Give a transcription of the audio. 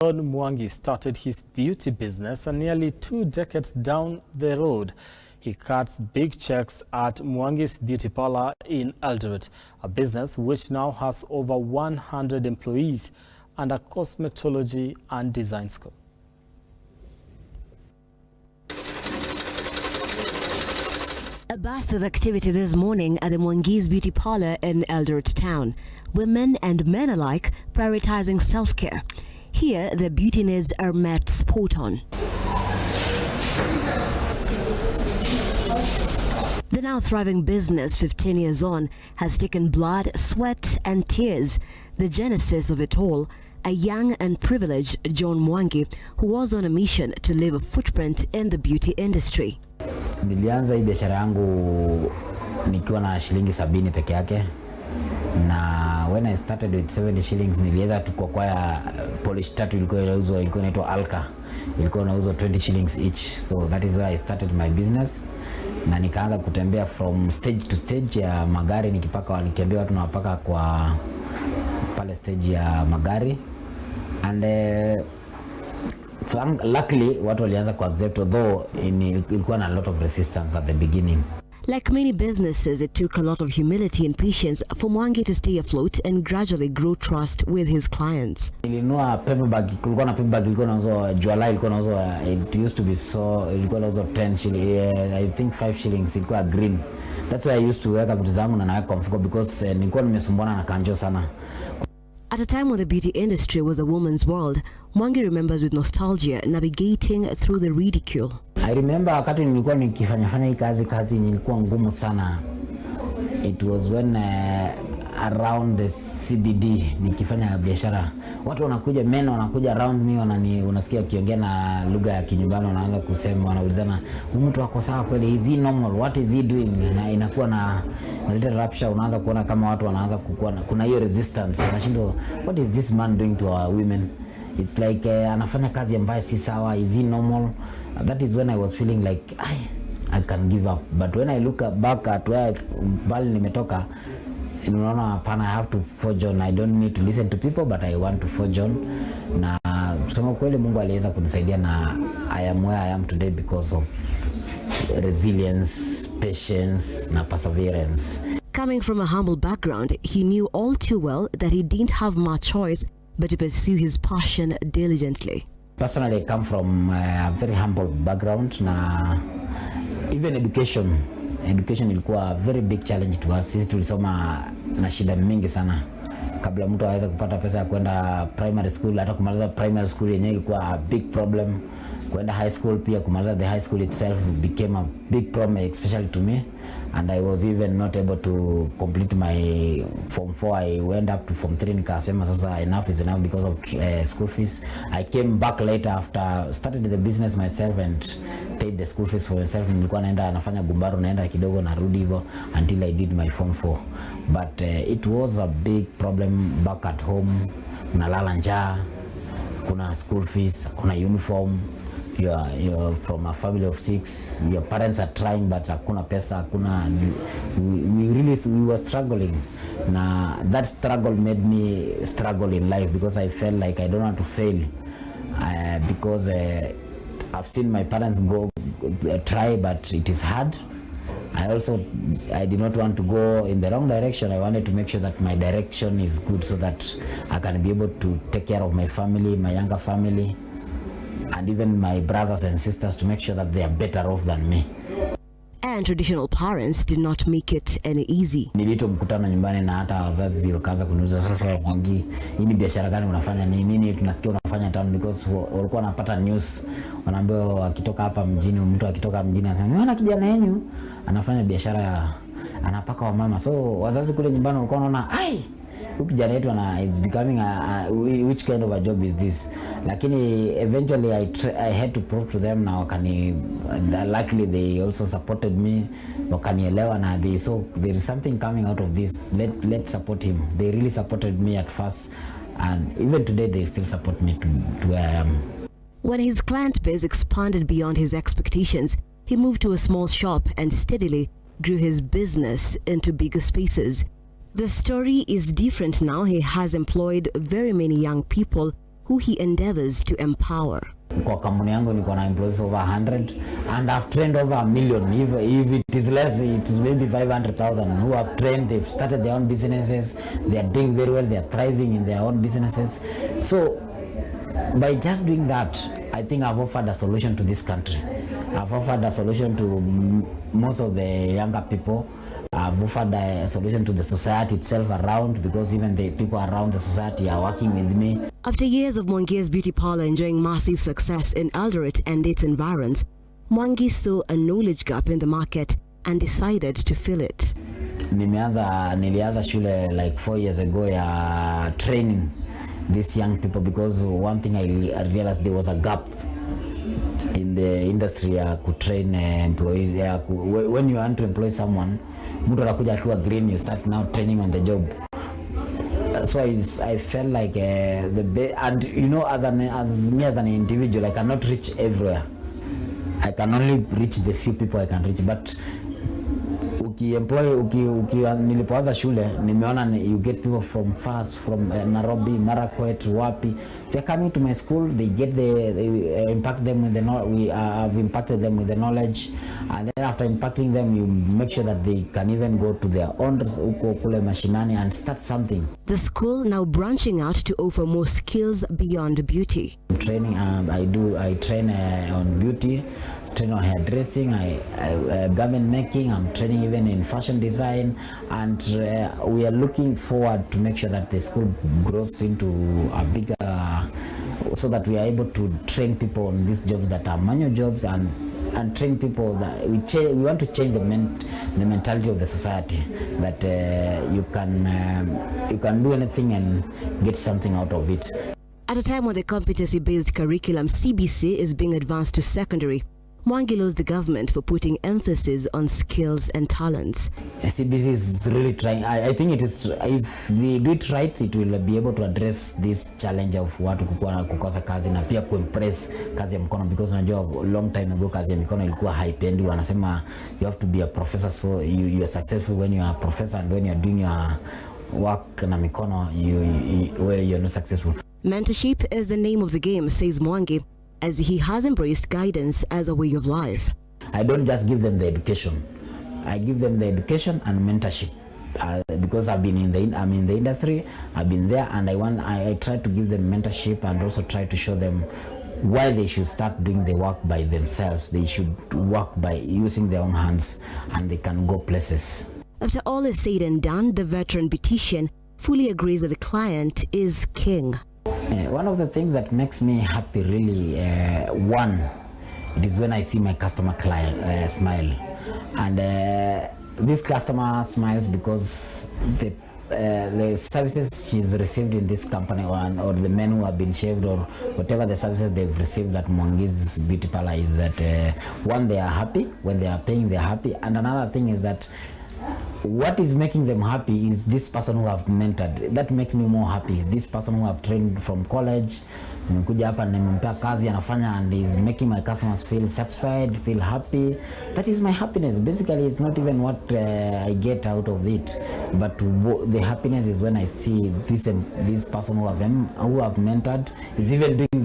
John Mwangi started his beauty business and nearly 2 decades down the road, he cuts big checks at Mwangi's Beauty Parlour in Eldoret, a business which now has over 100 employees and a cosmetology and design school. A burst of activity this morning at the Mwangi's Beauty Parlour in Eldoret town. Women and men alike prioritizing self-care. Here, their beauty needs are met spot on. The now thriving business, 15 years on, has taken blood, sweat and tears. The genesis of it all, a young and privileged John Mwangi who was on a mission to leave a footprint in the beauty industry. Nilianza hii biashara yangu nikiwa na shilingi 70 peke yake, na when I started with 70 shillings niliweza tu kwa polish tatu ilikuwa inaitwa Alka, ilikuwa inauzwa 20 shillings each. So that is why I started my business, na nikaanza kutembea from stage to stage ya magari, nikiambia watu nawapaka kwa pale stage ya magari, and luckily watu walianza ku accept, although ilikuwa na a lot of resistance at the beginning. Like many businesses, it took a lot of humility and patience for Mwangi to stay afloat and gradually grow trust with his clients. Nilinunua paper bag, kulikuwa na paper bag ilikuwa inauzwa July, ilikuwa inauzwa, it used to be so, ilikuwa inauzwa 10 shillings, I think 5 shillings, ilikuwa green. That's why I used to weka vitu zangu na naweka mfuko because nilikuwa nimesumbuana na kanjo sana. At a time when the beauty industry was a woman's world, Mwangi remembers with nostalgia navigating through the ridicule. I remember wakati nilikuwa nikifanya hii kazi ilikuwa ngumu sana. It was when around the CBD nikifanya biashara, watu wanakuja, men wanakuja around me, unasikia kiongea na lugha ya kinyumbani, wanaanza kusema, wanaulizana mtu wako sawa kweli, is he normal, what is he doing, na inakuwa na little rapture. Unaanza kuona kama watu wanaanza kukua, kuna hiyo resistance, wanashindwa what is this man doing to our women. It's like anafanya kazi ambayo si sawa, is he normal. That is when I was feeling like I can give up. But when I look back at where bali nimetoka, unaona hapana, I have to forge on. I don't need to listen to people, but I want to forge on. Na kusema kweli Mungu aliweza kunisaidia, na I am where I am today because of resilience, patience na perseverance. Coming from a humble background, he knew all too well that he didn't have much choice but to pursue his passion diligently. Personally, I come from a very humble background, na even education ilikuwa a very big challenge to us. Sisi tulisoma na shida mingi sana kabla mtu aweze kupata pesa ya kwenda primary school. Hata kumaliza primary school yenyewe ilikuwa a big problem. Kwenda high school pia, kumaliza the high school itself became a big problem, especially to me, and I was even not able to complete my form 4. I went up to form 3, nikasema sasa enough is enough because of school fees. I came back later after started the business myself and paid the school fees for myself. Nilikuwa naenda nafanya gumbaru, naenda kidogo narudi hivyo until I did my form 4. But it was a big problem back at home. Unalala njaa, kuna school fees, kuna uniform. You're from a family of 6. Your parents are trying, but hakuna pesa, hakuna. We were struggling. Now that struggle made me struggle in life because I felt like I don't want to fail. Because I've seen my parents try, but it is hard. I did not want to go in the wrong direction. I wanted to make sure that my direction is good so that I can be able to take care of my family, my younger family, and even my brothers and sisters, to make sure that they are better off than me. And traditional parents did not make it any easy. Nilito mkutano nyumbani na hata wazazi wakaanza kuniuliza, sasa Mwangi, hii ni biashara gani unafanya, nini tunasikia unafanya town? Because walikuwa wanapata news, wanaambiwa akitoka hapa mjini, mtu akitoka mjini anasema mwana kijana yenu anafanya biashara anapaka wa mama. So wazazi kule nyumbani walikuwa wanaona kijana yetu it's becoming which kind of a job is this. Lakini eventually I had to prove to them, na luckily they also supported me, wakanielewa, na they so there is something coming out of this, let's support him. They really supported me at first, and even today they still support me to where I am. When his client base expanded beyond his expectations, he moved to a small shop and steadily grew his business into bigger spaces. The story is different now. He has employed very many young people who he endeavors to empower. Kwa kampuni yangu niko na employees over 100 and I've trained over 1 million. If it is less, it is maybe 500,000 who have trained. They've started their own businesses. They are doing very well. They are thriving in their own businesses. So by just doing that, I think I've offered a solution to this country. I've offered a solution to most of the younger people. I've offered a solution to the society itself around, because even the people around the society are working with me. After years of Mwangi's beauty parlor enjoying massive success in Eldoret and its environs, Mwangi saw a knowledge gap in the market and decided to fill it. Nilianza shule like 4 years ago ya training these young people, because one thing I realized there was a gap in the industry ya kutrain employees. When you want to employ someone, mtu anakuja akiwa green, you start now training on the job. So I felt like and you know, as me as an individual, I cannot reach everywhere. I can only reach the few people I can reach. But nilipoanza shule nimeona you get people from fast, from Nairobi, Marakwet, wapi. They're coming to my school, they impact them with I've impacted them with the knowledge, and then after impacting them, you make sure that they can even go to their own kule mashinani and start something. The school now branching out to offer more skills beyond beauty. Training, I train on beauty, train on hairdressing, garment making. I'm training even in fashion design, and we are looking forward to make sure that the school grows into a bigger, so that we are able to train people on these jobs that are manual jobs, and train people that we want to change the mentality of the society, that you can do anything and get something out of it. At a time when the competency-based curriculum CBC is being advanced to secondary, Mwangi loves the government for putting emphasis on skills and talents. CBC is really trying. I think it is, if they do it right, it will be able to address this challenge of watu kukosa kazi na pia kuimpress kazi ya mkono, because unajua long time ago kazi ya mikono ilikuwa haipendi. Wanasema you have to be a professor, so you are successful when you are a professor, and when you are doing your work na mikono, you are not successful. Mentorship is the name of the game, says Mwangi, as he has embraced guidance as a way of life. I don't just give them the education. I give them the education and mentorship, because I'm in the industry, I've been there, and I try to give them mentorship and also try to show them why they should start doing the work by themselves. They should work by using their own hands, and they can go places. After all is said and done, the veteran beautician fully agrees that the client is king. One of the things that makes me happy really, it is when I see my customer smile, and this customer smiles because the services she's received in this company, or the men who have been shaved, or whatever the services they've received at Mwangi's beauty parlor, is that one, they are happy. When they are paying, they are happy, and another thing is that what is making them happy is this person who have mentored. That makes me more happy. This person who have trained from college, nimekuja hapa nimempea kazi anafanya, and is making my customers feel satisfied, feel happy. That is my happiness. Basically, it's not even what I get out of it, but the happiness is when I see this person who have mentored is even doing